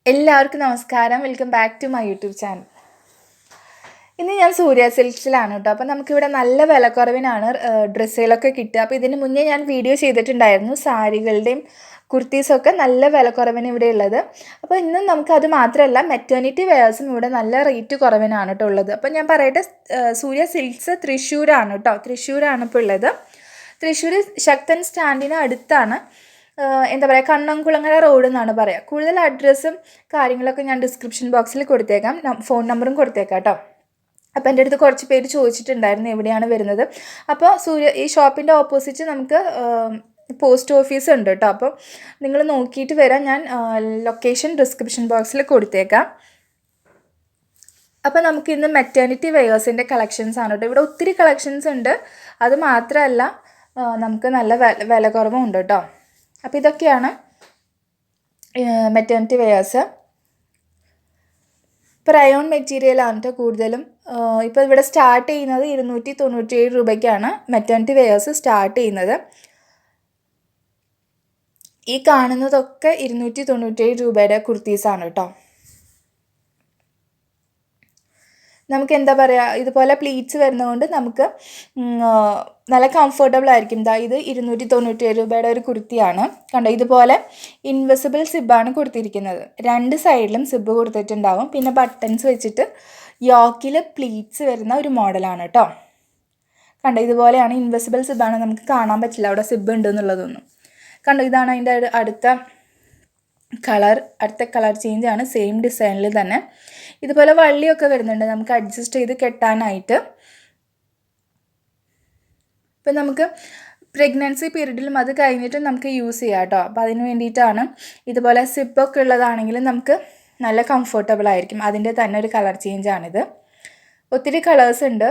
എല്ലാവർക്കും നമസ്കാരം. Welcome back to my YouTube channel. ഇന്ന് ഞാൻ സൂര്യ സിൽക്സിലാണ് കേട്ടോ. അപ്പോൾ നമുക്കിവിടെ നല്ല വിലക്കുറവിനാണ് ഡ്രസ്സുകളൊക്കെ കിട്ടുക. അപ്പോൾ ഇതിന് മുന്നേ ഞാൻ വീഡിയോ ചെയ്തിട്ടുണ്ടായിരുന്നു സാരികളുടെയും കുർത്തീസൊക്കെ നല്ല വിലക്കുറവിന് ഇവിടെ ഉള്ളത്. അപ്പോൾ ഇന്നും നമുക്കത് മാത്രമല്ല മെറ്റേണിറ്റി വെയേഴ്സും ഇവിടെ നല്ല റേറ്റ് കുറവിനാണ് കേട്ടോ ഉള്ളത്. അപ്പോൾ ഞാൻ പറയട്ടെ, സൂര്യ സിൽക്സ് തൃശ്ശൂരാണ് കേട്ടോ. തൃശ്ശൂരാണ് ഇപ്പോൾ ഉള്ളത്. തൃശ്ശൂർ ശക്തൻ സ്റ്റാൻഡിന് അടുത്താണ്. എന്താ പറയുക, കണ്ണംകുളങ്ങര റോഡ് എന്നാണ് പറയുക. കൂടുതൽ അഡ്രസ്സും കാര്യങ്ങളൊക്കെ ഞാൻ ഡിസ്ക്രിപ്ഷൻ ബോക്സിൽ കൊടുത്തേക്കാം, ഫോൺ നമ്പറും കൊടുത്തേക്കാം കേട്ടോ. അപ്പോൾ എൻ്റെ അടുത്ത് കുറച്ച് പേര് ചോദിച്ചിട്ടുണ്ടായിരുന്നു എവിടെയാണ് വരുന്നത്. അപ്പോൾ ഈ ഷോപ്പിൻ്റെ ഓപ്പോസിറ്റ് നമുക്ക് പോസ്റ്റ് ഓഫീസ് ഉണ്ട് കേട്ടോ. അപ്പോൾ നിങ്ങൾ നോക്കിയിട്ട് വരാം. ഞാൻ ലൊക്കേഷൻ ഡിസ്ക്രിപ്ഷൻ ബോക്സിൽ കൊടുത്തേക്കാം. അപ്പോൾ നമുക്ക് ഇന്ന് മെറ്റേണിറ്റി വെയേഴ്സിൻ്റെ കളക്ഷൻസ് ആണ് കേട്ടോ. ഇവിടെ ഒത്തിരി കളക്ഷൻസ് ഉണ്ട്. അത് മാത്രമല്ല നമുക്ക് നല്ല വില കുറവും ഉണ്ട് കേട്ടോ. അപ്പോൾ ഇതൊക്കെയാണ് മെറ്റേണിറ്റി വെയേഴ്സ്. ഇപ്പോൾ റയോൺ മെറ്റീരിയലാണ് കേട്ടോ കൂടുതലും. ഇപ്പോൾ ഇവിടെ സ്റ്റാർട്ട് ചെയ്യുന്നത് 297 രൂപയ്ക്കാണ് മെറ്റേണിറ്റി വെയേഴ്സ് സ്റ്റാർട്ട് ചെയ്യുന്നത്. ഈ കാണുന്നതൊക്കെ 297 രൂപയുടെ കുർത്തീസാണ് കേട്ടോ. നമുക്ക് എന്താ പറയുക, ഇതുപോലെ പ്ലീറ്റ്സ് വരുന്നതുകൊണ്ട് നമുക്ക് നല്ല കംഫർട്ടബിൾ ആയിരിക്കും. ഇത് 297 രൂപയുടെ ഒരു കുർത്തിയാണ് കണ്ടോ. ഇതുപോലെ ഇൻവിസിബിൾ സിബ്ബാണ് കൊടുത്തിരിക്കുന്നത്. രണ്ട് സൈഡിലും സിബ്ബ് കൊടുത്തിട്ടുണ്ടാവും. പിന്നെ ബട്ടൺസ് വെച്ചിട്ട് യോക്കിൽ പ്ലീറ്റ്സ് വരുന്ന ഒരു മോഡലാണ് കേട്ടോ. കണ്ടോ, ഇതുപോലെയാണ്. ഇൻവിസിബിൾ സിബ്ബാണ്, നമുക്ക് കാണാൻ പറ്റില്ല അവിടെ സിബ്ബ് ഉണ്ട് എന്നുള്ളതൊന്നും. കണ്ടോ, ഇതാണ് അതിൻ്റെ അടുത്ത കളർ ചേഞ്ചാണ്. സെയിം ഡിസൈനിൽ തന്നെ ഇതുപോലെ വള്ളിയൊക്കെ വരുന്നുണ്ട് നമുക്ക് അഡ്ജസ്റ്റ് ചെയ്ത് കെട്ടാനായിട്ട്. ഇപ്പം നമുക്ക് പ്രഗ്നൻസി പീരീഡിലും അത് കഴിഞ്ഞിട്ടും നമുക്ക് യൂസ് ചെയ്യാം കേട്ടോ. അപ്പോൾ അതിന് വേണ്ടിയിട്ടാണ്. ഇതുപോലെ സിപ്പൊക്കെ ഉള്ളതാണെങ്കിൽ നമുക്ക് നല്ല കംഫർട്ടബിൾ ആയിരിക്കും. അതിൻ്റെ തന്നെ ഒരു കളർ ചേഞ്ചാണിത്. ഒത്തിരി കളേഴ്സ് ഉണ്ട്.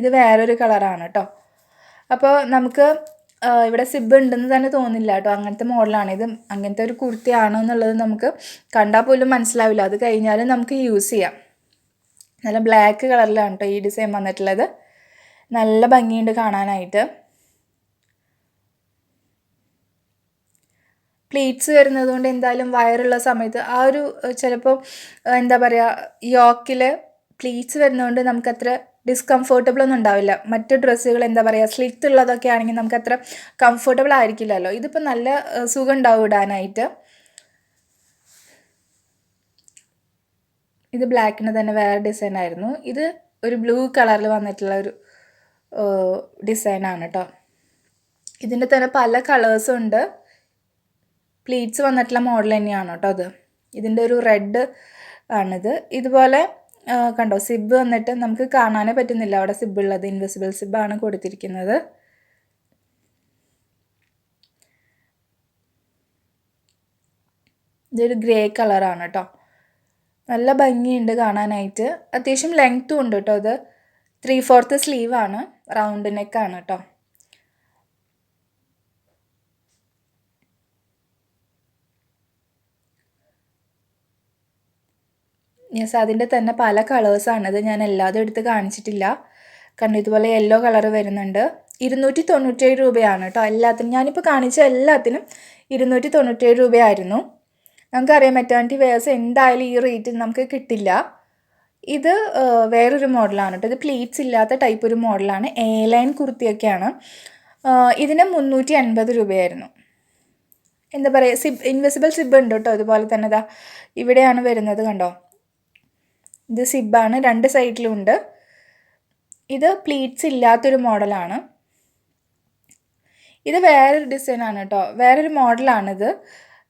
ഇത് വേറൊരു കളറാണ് കേട്ടോ. അപ്പോൾ നമുക്ക് ഇവിടെ സിബ്ബ് ഉണ്ടെന്ന് തന്നെ തോന്നില്ല കേട്ടോ. അങ്ങനത്തെ മോഡലാണ് ഇത്. അങ്ങനത്തെ ഒരു കുർത്തിയാണോ എന്നുള്ളത് നമുക്ക് കണ്ടാൽ പോലും മനസ്സിലാവില്ല. അത് കഴിഞ്ഞാലും നമുക്ക് യൂസ് ചെയ്യാം. നല്ല ബ്ലാക്ക് കളറിലാണ് കേട്ടോ ഈ ഡിസൈൻ വന്നിട്ടുള്ളത്. നല്ല ഭംഗിയുണ്ട് കാണാനായിട്ട്. പ്ലീറ്റ്സ് വരുന്നത് കൊണ്ട് എന്തായാലും വയറുള്ള സമയത്ത് ആ ഒരു ചിലപ്പോൾ എന്താ പറയുക, യോക്കിൽ പ്ലീറ്റ്സ് വരുന്നതുകൊണ്ട് നമുക്കത്ര ഡിസ്കംഫർട്ടബിൾ ഒന്നും ഉണ്ടാവില്ല. മറ്റ് ഡ്രസ്സുകൾ എന്താ പറയുക, സ്ലിറ്റ് ഉള്ളതൊക്കെ ആണെങ്കിൽ നമുക്കത്ര കംഫർട്ടബിൾ ആയിരിക്കില്ലല്ലോ. ഇതിപ്പോൾ നല്ല സുഖം ഉണ്ടാവും ഇടാനായിട്ട്. ഇത് ബ്ലാക്കിന് തന്നെ വേറെ ഡിസൈൻ ആയിരുന്നു. ഇത് ഒരു ബ്ലൂ കളറിൽ വന്നിട്ടുള്ള ഒരു ഡിസൈനാണ് കേട്ടോ. ഇതിൻ്റെ തന്നെ പല കളേഴ്സും ഉണ്ട്. പ്ലീറ്റ്സ് വന്നിട്ടുള്ള മോഡൽ തന്നെയാണ് കേട്ടോ അത്. ഇതിൻ്റെ ഒരു റെഡ് ആണിത്. ഇതുപോലെ കണ്ടോ, സിബ്ബ് വന്നിട്ട് നമുക്ക് കാണാനേ പറ്റുന്നില്ല അവിടെ സിബ്ബ് ഉള്ളത്. ഇൻവിസിബിൾ സിബ്ബാണ് കൊടുത്തിരിക്കുന്നത്. ഇതൊരു ഗ്രേ കളറാണ് കേട്ടോ. നല്ല ഭംഗിയുണ്ട് കാണാനായിട്ട്. അത്യാവശ്യം ലെങ്ത്തും ഉണ്ട് കേട്ടോ. ഇത് 3/4 സ്ലീവാണ്, റൗണ്ട് നെക്കാണ് കേട്ടോ. യെസ്, അതിൻ്റെ തന്നെ പല കളേഴ്സാണിത്. ഞാൻ എല്ലാതും എടുത്ത് കാണിച്ചിട്ടില്ല. കാരണം ഇതുപോലെ യെല്ലോ കളർ വരുന്നുണ്ട്. 297 രൂപയാണ് കേട്ടോ എല്ലാത്തിനും. ഞാനിപ്പോൾ കാണിച്ച എല്ലാത്തിനും 297 രൂപയായിരുന്നു. നമുക്കറിയാം മെറ്റേണിറ്റി വെയേഴ്സ് എന്തായാലും ഈ റേറ്റിൽ നമുക്ക് കിട്ടില്ല. ഇത് വേറൊരു മോഡലാണ് കേട്ടോ. ഇത് പ്ലീറ്റ്സ് ഇല്ലാത്ത ടൈപ്പ് ഒരു മോഡലാണ്. എ ലൈൻ കുർത്തിയൊക്കെയാണ്. ഇതിന് 350 രൂപയായിരുന്നു. എന്താ പറയുക, ഇൻവിസിബിൾ സിബ്ബ് ഉണ്ട് കേട്ടോ. ഇതുപോലെ തന്നെ ഇതാ ഇവിടെയാണ് വരുന്നത് കണ്ടോ. ഇത് സിബ്ബാണ്, രണ്ട് സൈഡിലും ഉണ്ട്. ഇത് പ്ലീറ്റ്സ് ഇല്ലാത്തൊരു മോഡലാണ്. ഇത് വേറൊരു ഡിസൈനാണ് കേട്ടോ, വേറൊരു മോഡലാണിത്.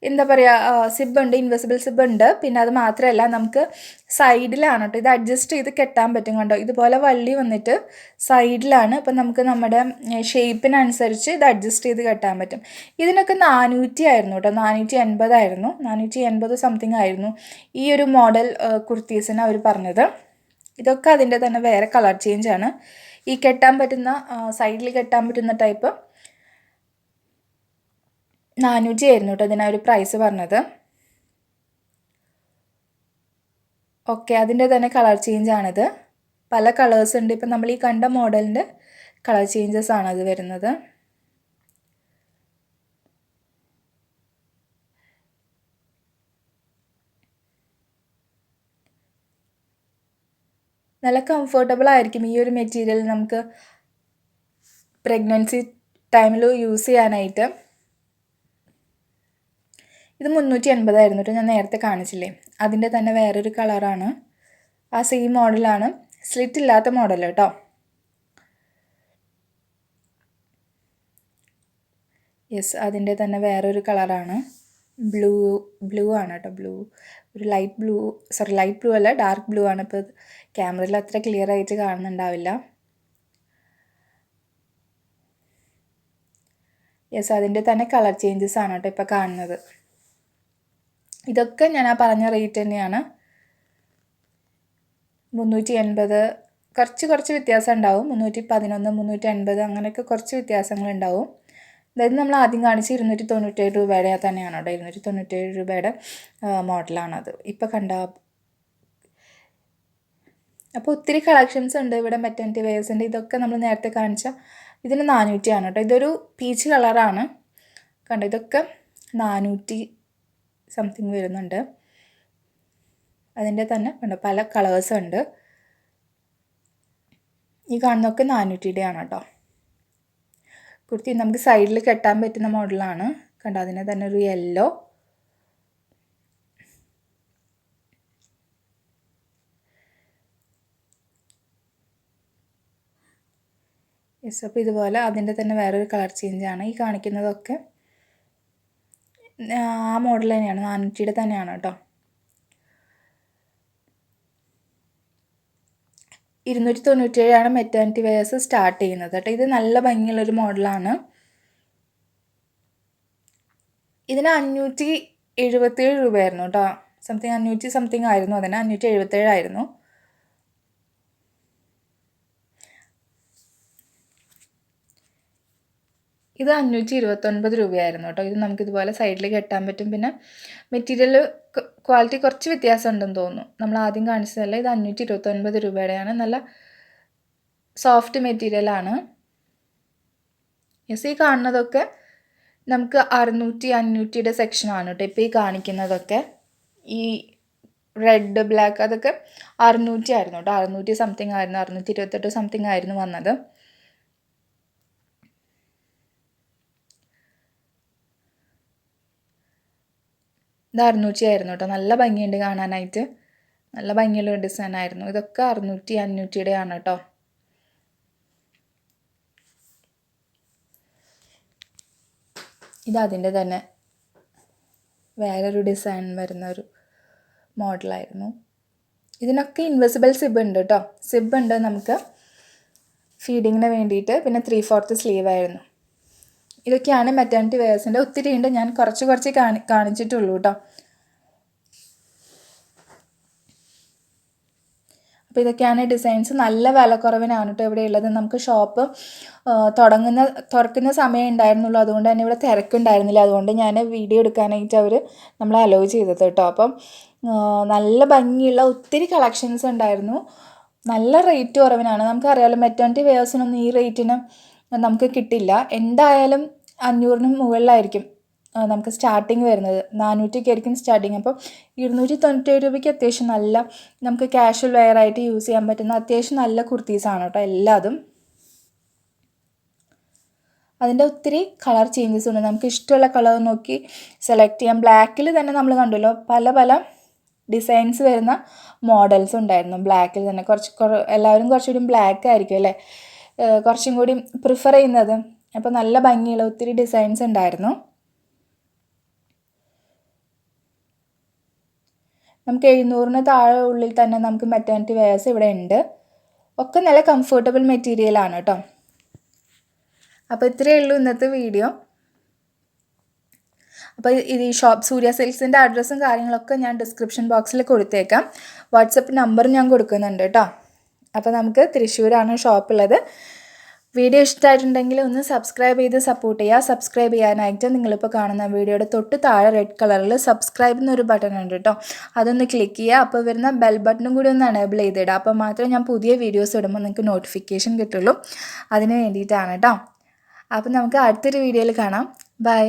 എന്താ പറയുക, സിബ്ബ് ഉണ്ട്, ഇൻവിസിബിൾ സിബ്ബ് ഉണ്ട്. പിന്നെ അത് മാത്രമല്ല നമുക്ക് സൈഡിലാണ് കേട്ടോ ഇത് അഡ്ജസ്റ്റ് ചെയ്ത് കെട്ടാൻ പറ്റും കണ്ടോ. ഇതുപോലെ വള്ളി വന്നിട്ട് സൈഡിലാണ്. അപ്പം നമുക്ക് നമ്മുടെ ഷേപ്പിനനുസരിച്ച് ഇത് അഡ്ജസ്റ്റ് ചെയ്ത് കെട്ടാൻ പറ്റും. ഇതിനൊക്കെ 400 ആയിരുന്നു കേട്ടോ. 480 ആയിരുന്നു. 480 സംതിങ് ആയിരുന്നു ഈ ഒരു മോഡൽ കുർത്തീസിന് അവർ പറഞ്ഞത്. ഇതൊക്കെ അതിൻ്റെ തന്നെ വേറെ കളർ ചേഞ്ചാണ്. ഈ കെട്ടാൻ പറ്റുന്ന സൈഡിൽ കെട്ടാൻ പറ്റുന്ന ടൈപ്പ് 400 ആയിരുന്നു കേട്ടോ ഇതിന് ഒരു പ്രൈസ് പറഞ്ഞത്. ഓക്കെ, അതിൻ്റെ തന്നെ കളർ ചേഞ്ചാണിത്. പല കളേഴ്സ് ഉണ്ട്. ഇപ്പം നമ്മൾ ഈ കണ്ട മോഡലിൻ്റെ കളർ ചേഞ്ചസ് ആണ് അത് വരുന്നത്. നല്ല കംഫർട്ടബിൾ ആയിരിക്കും ഈ ഒരു മെറ്റീരിയൽ നമുക്ക് പ്രഗ്നൻസി ടൈമിൽ യൂസ് ചെയ്യാനായിട്ട്. ഇത് 380 ആയിരുന്നു കേട്ടോ, ഞാൻ നേരത്തെ കാണിച്ചില്ലേ. അതിൻ്റെ തന്നെ വേറൊരു കളറാണ്, ആ സെയിം മോഡലാണ്, സ്ലിറ്റ് ഇല്ലാത്ത മോഡൽ കേട്ടോ. യെസ്, അതിൻ്റെ തന്നെ വേറൊരു കളറാണ്, ബ്ലൂ ആണ് കേട്ടോ. ഒരു ലൈറ്റ് ബ്ലൂ അല്ല, ഡാർക്ക് ബ്ലൂ ആണ്. ഇപ്പോൾ ക്യാമറയിൽ അത്ര ക്ലിയർ ആയിട്ട് കാണുന്നുണ്ടാവില്ല. യെസ്, അതിൻ്റെ തന്നെ കളർ ചേഞ്ചസ് ആണ് കേട്ടോ ഇപ്പോൾ കാണുന്നത്. ഇതൊക്കെ ഞാൻ ആ പറഞ്ഞ റേറ്റ് തന്നെയാണ്, 380. കുറച്ച് വ്യത്യാസം ഉണ്ടാവും, 311, 380 അങ്ങനെയൊക്കെ കുറച്ച് വ്യത്യാസങ്ങളുണ്ടാവും. അതായത് നമ്മൾ ആദ്യം കാണിച്ച് 297 രൂപയുടെ തന്നെയാണ് കേട്ടോ, 297 രൂപയുടെ മോഡലാണത് ഇപ്പോൾ കണ്ട. അപ്പോൾ ഒത്തിരി കളക്ഷൻസ് ഉണ്ട് ഇവിടെ മെറ്റർനിറ്റി വെയേഴ്സിൻ്റെ. ഇതൊക്കെ നമ്മൾ നേരത്തെ കാണിച്ച ഇതിന് 400 ആണ് കേട്ടോ. ഇതൊരു പീച്ച് കളറാണ് കണ്ടോ. ഇതൊക്കെ 400 സംതിങ് വരുന്നുണ്ട്. അതിൻ്റെ തന്നെ കണ്ടോ പല കളേഴ്സ് ഉണ്ട്. ഈ കാണുന്നതൊക്കെ 400 ആണ് കേട്ടോ. കുർത്തി നമുക്ക് സൈഡിൽ കെട്ടാൻ പറ്റുന്ന മോഡലാണ് കണ്ടോ. അതിന് തന്നെ ഒരു യെല്ലോ, യെസ്. അപ്പോൾ ഇതുപോലെ അതിൻ്റെ തന്നെ വേറൊരു കളർ ചേഞ്ചാണ്. ഈ കാണിക്കുന്നതൊക്കെ ആ മോഡൽ തന്നെയാണ്, 400 തന്നെയാണ് കേട്ടോ. 297 മെറ്റേണിറ്റി വെയേഴ്സ് സ്റ്റാർട്ട് ചെയ്യുന്നത് കേട്ടോ. ഇത് നല്ല ഭംഗിയുള്ളൊരു മോഡലാണ്. ഇതിന് 577 രൂപയായിരുന്നു കേട്ടോ. 500 സംതിങ് ആയിരുന്നു, അതിന് 577 ആയിരുന്നു. ഇത് 529 രൂപയായിരുന്നു കേട്ടോ. ഇത് നമുക്കിതുപോലെ സൈഡിൽ കെട്ടാൻ പറ്റും. പിന്നെ മെറ്റീരിയൽ ക്വാളിറ്റി കുറച്ച് വ്യത്യാസം ഉണ്ടെന്ന് തോന്നുന്നു, നമ്മൾ ആദ്യം കാണിച്ചതല്ല. ഇത് 529 രൂപയുടെയാണ്, നല്ല സോഫ്റ്റ് മെറ്റീരിയലാണ്. യെസ്, ഈ കാണുന്നതൊക്കെ നമുക്ക് 600, 500 സെക്ഷനാണ് കേട്ടോ. ഇപ്പോൾ ഈ കാണിക്കുന്നതൊക്കെ ഈ റെഡ്, ബ്ലാക്ക് അതൊക്കെ 600 ആയിരുന്നു കേട്ടോ. 600 സംതിങ് ആയിരുന്നു, 628 സംതിങ് ആയിരുന്നു വന്നത്. ഇത് 600 ആയിരുന്നു കേട്ടോ. നല്ല ഭംഗിയുണ്ട് കാണാനായിട്ട്, നല്ല ഭംഗിയുള്ളൊരു ഡിസൈൻ ആയിരുന്നു. ഇതൊക്കെ 600, 500 ആണ് കേട്ടോ. ഇത് അതിൻ്റെ തന്നെ വേറൊരു ഡിസൈൻ വരുന്നൊരു മോഡലായിരുന്നു. ഇതിനൊക്കെ ഇൻവിസിബിൾ സിബ് ഉണ്ട് കേട്ടോ. സിബ് ഉണ്ട് നമുക്ക് ഫീഡിങ്ങിന് വേണ്ടിയിട്ട്. പിന്നെ 3/4 സ്ലീവ് ആയിരുന്നു. ഇതൊക്കെയാണ് മെറ്റേണിറ്റി വെയേഴ്സിൻ്റെ. ഒത്തിരി ഉണ്ട്, ഞാൻ കുറച്ച് കാണിച്ചിട്ടുള്ളൂ കേട്ടോ. അപ്പോൾ ഇതൊക്കെയാണ് ഡിസൈൻസ്. നല്ല വിലക്കുറവിനാണ് കേട്ടോ ഇവിടെ ഉള്ളത്. നമുക്ക് ഷോപ്പ് തുറക്കുന്ന സമയം ഉണ്ടായിരുന്നുള്ളൂ, അതുകൊണ്ട് തന്നെ ഇവിടെ തിരക്കുണ്ടായിരുന്നില്ല. അതുകൊണ്ട് ഞാൻ വീഡിയോ എടുക്കാനായിട്ട് നമ്മളെ അലോ ചെയ്തത് കേട്ടോ. അപ്പം നല്ല ഭംഗിയുള്ള ഒത്തിരി കളക്ഷൻസ് ഉണ്ടായിരുന്നു. നല്ല റേറ്റ് കുറവിനാണ്. നമുക്കറിയാമല്ലോ മെറ്റേണിറ്റി വെയേഴ്സിനൊന്നും ഈ റേറ്റിന് നമുക്ക് കിട്ടില്ല. എന്തായാലും 500 മുകളിലായിരിക്കും നമുക്ക് സ്റ്റാർട്ടിങ് വരുന്നത്. 400 ആയിരിക്കും സ്റ്റാർട്ടിങ്. അപ്പോൾ 297 രൂപയ്ക്ക് അത്യാവശ്യം നല്ല നമുക്ക് കാഷ്വൽ വെയർ ആയിട്ട് യൂസ് ചെയ്യാൻ പറ്റുന്ന അത്യാവശ്യം നല്ല കുർത്തീസാണ് കേട്ടോ എല്ലാതും. അതിൻ്റെ ഒത്തിരി കളർ ചേഞ്ചസ് ഉണ്ട്, നമുക്ക് ഇഷ്ടമുള്ള കളർ നോക്കി സെലക്ട് ചെയ്യാം. ബ്ലാക്കിൽ തന്നെ നമ്മൾ കണ്ടല്ലോ പല ഡിസൈൻസ് വരുന്ന മോഡൽസ് ഉണ്ടായിരുന്നു. ബ്ലാക്കിൽ തന്നെ എല്ലാവരും കുറച്ചുകൂടി ബ്ലാക്ക് ആയിരിക്കും അല്ലേ കുറച്ചും കൂടി പ്രിഫർ ചെയ്യുന്നത്. അപ്പോൾ നല്ല ഭംഗിയുള്ള ഒത്തിരി ഡിസൈൻസ് ഉണ്ടായിരുന്നു. നമുക്ക് 700 താഴെ ഉള്ളിൽ തന്നെ നമുക്ക് മെറ്റേണിറ്റി വെയേഴ്സ് ഇവിടെ ഉണ്ട്. ഒക്കെ നല്ല കംഫർട്ടബിൾ മെറ്റീരിയലാണ് കേട്ടോ. അപ്പോൾ ഇത്രയേ ഉള്ളൂ ഇന്നത്തെ വീഡിയോ. അപ്പോൾ ഇത് ഈ ഷോപ്പ് സൂര്യ സിൽക്സിൻ്റെ അഡ്രസ്സും കാര്യങ്ങളൊക്കെ ഞാൻ ഡിസ്ക്രിപ്ഷൻ ബോക്സിൽ കൊടുത്തേക്കാം. വാട്സപ്പ് നമ്പർ ഞാൻ കൊടുക്കുന്നുണ്ട് കേട്ടോ. അപ്പോൾ നമുക്ക് തൃശ്ശൂരാണ് ഷോപ്പുള്ളത്. വീഡിയോ ഇഷ്ടമായിട്ടുണ്ടെങ്കിൽ ഒന്ന് സബ്സ്ക്രൈബ് ചെയ്ത് സപ്പോർട്ട് ചെയ്യുക. സബ്സ്ക്രൈബ് ചെയ്യാനായിട്ട് നിങ്ങളിപ്പോൾ കാണുന്ന വീഡിയോയുടെ തൊട്ട് താഴെ റെഡ് കളറിൽ സബ്സ്ക്രൈബ് എന്നൊരു ബട്ടൺ ഉണ്ട് കേട്ടോ. അതൊന്ന് ക്ലിക്ക് ചെയ്യുക. അപ്പോൾ വരുന്ന ബെൽ ബട്ടണും കൂടി ഒന്ന് എനേബിൾ ചെയ്തിടുക. അപ്പോൾ മാത്രമേ ഞാൻ പുതിയ വീഡിയോസ് ഇടുമ്പോൾ നിങ്ങൾക്ക് നോട്ടിഫിക്കേഷൻ കിട്ടുള്ളൂ. അതിന് വേണ്ടിയിട്ടാണ് കേട്ടോ. അപ്പോൾ നമുക്ക് അടുത്തൊരു വീഡിയോയിൽ കാണാം. ബൈ.